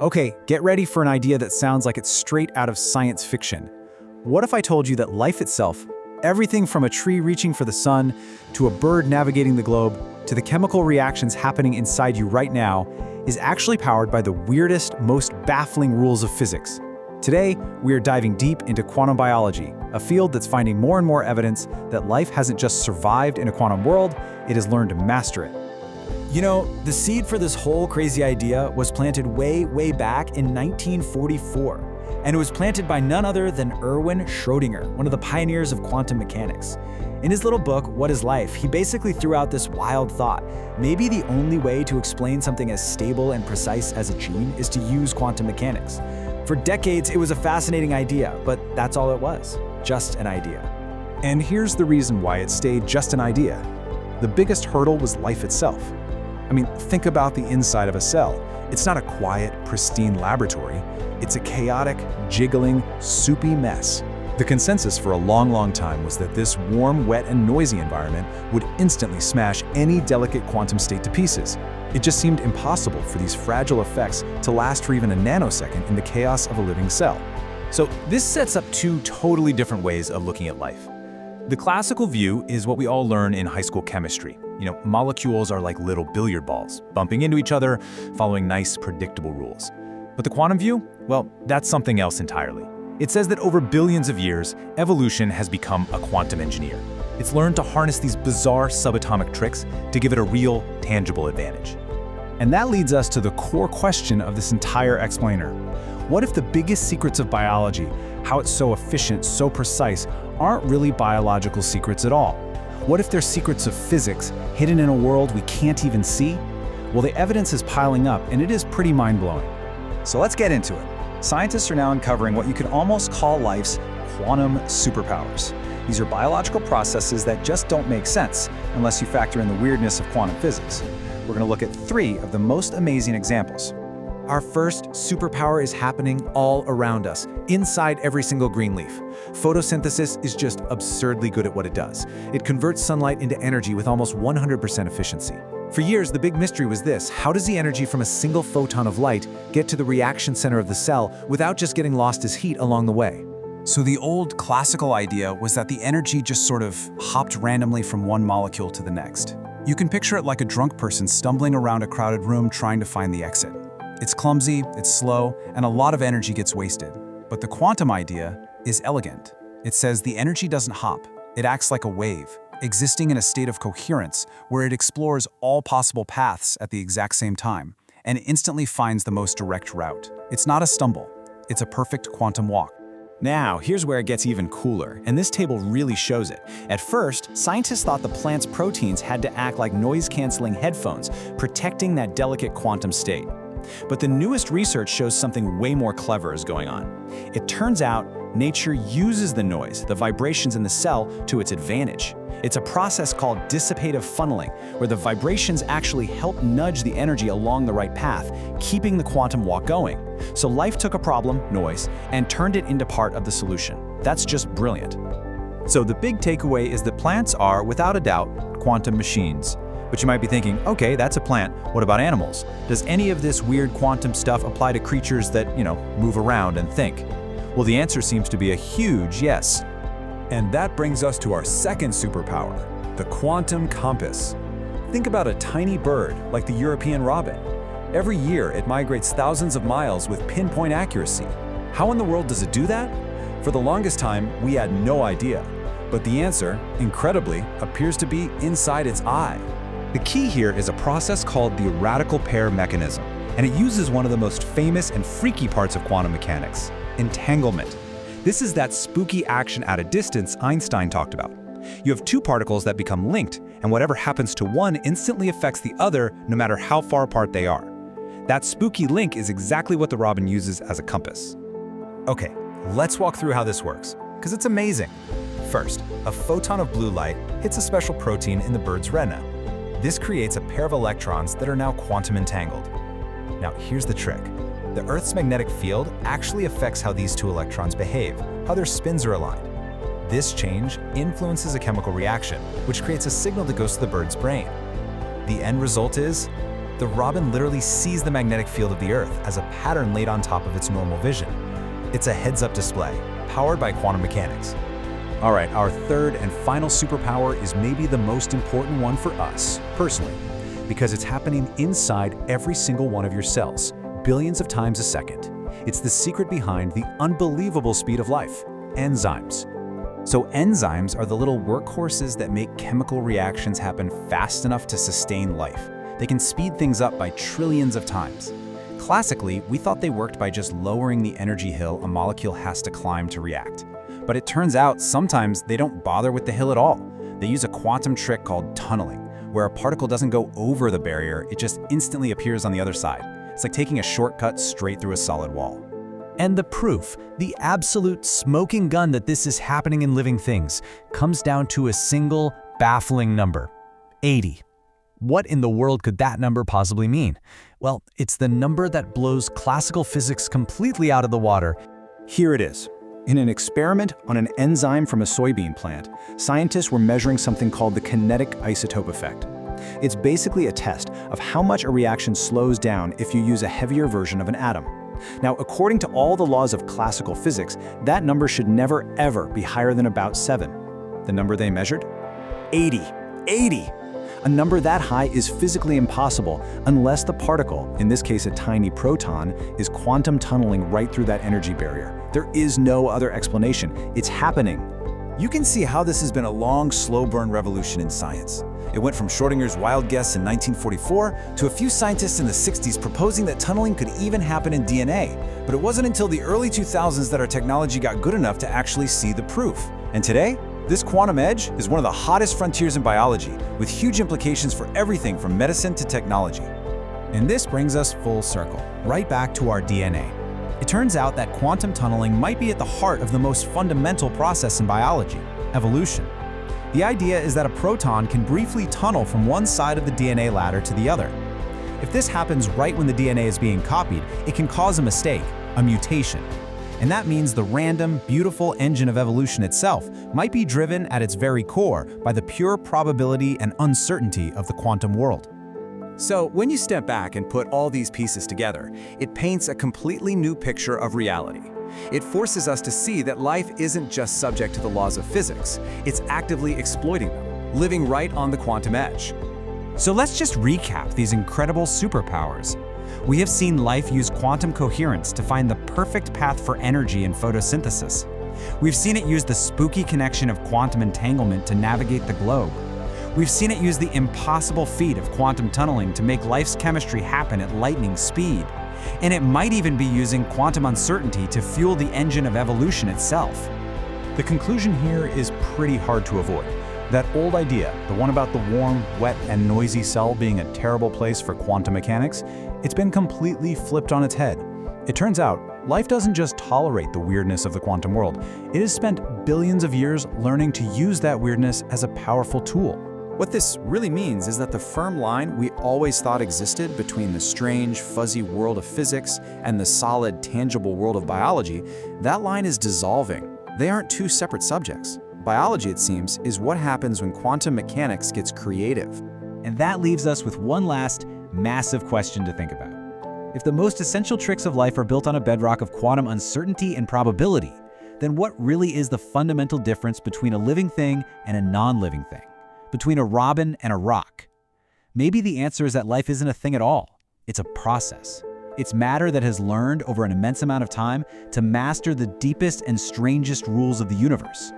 Okay, get ready for an idea that sounds like it's straight out of science fiction. What if I told you that life itself, everything from a tree reaching for the sun, to a bird navigating the globe, to the chemical reactions happening inside you right now, is actually powered by the weirdest, most baffling rules of physics? Today, we are diving deep into quantum biology, a field that's finding more and more evidence that life hasn't just survived in a quantum world, it has learned to master it. You know, the seed for this whole crazy idea was planted way back in 1944, and it was planted by none other than Erwin Schrödinger, one of the pioneers of quantum mechanics. In his little book, What is Life?, he basically threw out this wild thought. Maybe the only way to explain something as stable and precise as a gene is to use quantum mechanics. For decades, it was a fascinating idea, but that's all it was, just an idea. And here's the reason why it stayed just an idea. The biggest hurdle was life itself. I mean, think about the inside of a cell. It's not a quiet, pristine laboratory. It's a chaotic, jiggling, soupy mess. The consensus for a long time was that this warm, wet, and noisy environment would instantly smash any delicate quantum state to pieces. It just seemed impossible for these fragile effects to last for even a nanosecond in the chaos of a living cell. So this sets up two totally different ways of looking at life. The classical view is what we all learn in high school chemistry. Molecules are like little billiard balls, bumping into each other, following nice, predictable rules. But the quantum view? Well, that's something else entirely. It says that over billions of years, evolution has become a quantum engineer. It's learned to harness these bizarre subatomic tricks to give it a real, tangible advantage. And that leads us to the core question of this entire explainer. What if the biggest secrets of biology, how it's so efficient, so precise, aren't really biological secrets at all? What if they're secrets of physics, hidden in a world we can't even see? Well, the evidence is piling up, and it is pretty mind-blowing. So let's get into it. Scientists are now uncovering what you could almost call life's quantum superpowers. These are biological processes that just don't make sense unless you factor in the weirdness of quantum physics. We're going to look at 3 of the most amazing examples. Our first superpower is happening all around us, inside every single green leaf. Photosynthesis is just absurdly good at what it does. It converts sunlight into energy with almost 100% efficiency. For years, the big mystery was this: how does the energy from a single photon of light get to the reaction center of the cell without just getting lost as heat along the way? So the old classical idea was that the energy just sort of hopped randomly from one molecule to the next. You can picture it like a drunk person stumbling around a crowded room trying to find the exit. It's clumsy, it's slow, and a lot of energy gets wasted. But the quantum idea is elegant. It says the energy doesn't hop, it acts like a wave, existing in a state of coherence where it explores all possible paths at the exact same time and instantly finds the most direct route. It's not a stumble, it's a perfect quantum walk. Now, here's where it gets even cooler, and this table really shows it. At first, scientists thought the plant's proteins had to act like noise-canceling headphones, protecting that delicate quantum state. But the newest research shows something way more clever is going on. It turns out nature uses the noise, the vibrations in the cell, to its advantage. It's a process called dissipative funneling, where the vibrations actually help nudge the energy along the right path, keeping the quantum walk going. So life took a problem, noise, and turned it into part of the solution. That's just brilliant. So the big takeaway is that plants are, without a doubt, quantum machines. But you might be thinking, okay, that's a plant. What about animals? Does any of this weird quantum stuff apply to creatures that, move around and think? Well, the answer seems to be a huge yes. And that brings us to our second superpower, the quantum compass. Think about a tiny bird like the European robin. Every year, it migrates thousands of miles with pinpoint accuracy. How in the world does it do that? For the longest time, we had no idea. But the answer, incredibly, appears to be inside its eye. The key here is a process called the radical pair mechanism, and it uses one of the most famous and freaky parts of quantum mechanics, entanglement. This is that spooky action at a distance Einstein talked about. You have 2 particles that become linked, and whatever happens to one instantly affects the other no matter how far apart they are. That spooky link is exactly what the robin uses as a compass. Okay, let's walk through how this works, because it's amazing. First, a photon of blue light hits a special protein in the bird's retina. This creates a pair of electrons that are now quantum entangled. Now, here's the trick. The Earth's magnetic field actually affects how these 2 electrons behave, how their spins are aligned. This change influences a chemical reaction, which creates a signal that goes to the bird's brain. The end result is The robin literally sees the magnetic field of the Earth as a pattern laid on top of its normal vision. It's a heads-up display, powered by quantum mechanics. All right, our third and final superpower is maybe the most important one for us, personally, because it's happening inside every single one of your cells, billions of times a second. It's the secret behind the unbelievable speed of life, enzymes. So enzymes are the little workhorses that make chemical reactions happen fast enough to sustain life. They can speed things up by trillions of times. Classically, we thought they worked by just lowering the energy hill a molecule has to climb to react. But it turns out sometimes they don't bother with the hill at all. They use a quantum trick called tunneling, where a particle doesn't go over the barrier, it just instantly appears on the other side. It's like taking a shortcut straight through a solid wall. And the proof, the absolute smoking gun that this is happening in living things, comes down to a single, baffling number: 80. What in the world could that number possibly mean? Well, it's the number that blows classical physics completely out of the water. Here it is. In an experiment on an enzyme from a soybean plant, scientists were measuring something called the kinetic isotope effect. It's basically a test of how much a reaction slows down if you use a heavier version of an atom. Now, according to all the laws of classical physics, that number should never, ever be higher than about 7. The number they measured? 80. 80! A number that high is physically impossible unless the particle, in this case a tiny proton, is quantum tunneling right through that energy barrier. There is no other explanation. It's happening. You can see how this has been a long, slow-burn revolution in science. It went from Schrödinger's wild guess in 1944 to a few scientists in the 60s proposing that tunneling could even happen in DNA. But it wasn't until the early 2000s that our technology got good enough to actually see the proof. And today, this quantum edge is one of the hottest frontiers in biology, with huge implications for everything from medicine to technology. And this brings us full circle, right back to our DNA. It turns out that quantum tunneling might be at the heart of the most fundamental process in biology, evolution. The idea is that a proton can briefly tunnel from one side of the DNA ladder to the other. If this happens right when the DNA is being copied, it can cause a mistake, a mutation. And that means the random, beautiful engine of evolution itself might be driven at its very core by the pure probability and uncertainty of the quantum world. So when you step back and put all these pieces together, it paints a completely new picture of reality. It forces us to see that life isn't just subject to the laws of physics, it's actively exploiting them, living right on the quantum edge. So let's just recap these incredible superpowers. We have seen life use quantum coherence to find the perfect path for energy in photosynthesis. We've seen it use the spooky connection of quantum entanglement to navigate the globe. We've seen it use the impossible feat of quantum tunneling to make life's chemistry happen at lightning speed. And it might even be using quantum uncertainty to fuel the engine of evolution itself. The conclusion here is pretty hard to avoid. That old idea, the one about the warm, wet, and noisy cell being a terrible place for quantum mechanics, it's been completely flipped on its head. It turns out, life doesn't just tolerate the weirdness of the quantum world. It has spent billions of years learning to use that weirdness as a powerful tool. What this really means is that the firm line we always thought existed between the strange, fuzzy world of physics and the solid, tangible world of biology, that line is dissolving. They aren't two separate subjects. Biology, it seems, is what happens when quantum mechanics gets creative. And that leaves us with one last, massive question to think about. If the most essential tricks of life are built on a bedrock of quantum uncertainty and probability, then what really is the fundamental difference between a living thing and a non-living thing? Between a robin and a rock? Maybe the answer is that life isn't a thing at all. It's a process. It's matter that has learned over an immense amount of time to master the deepest and strangest rules of the universe.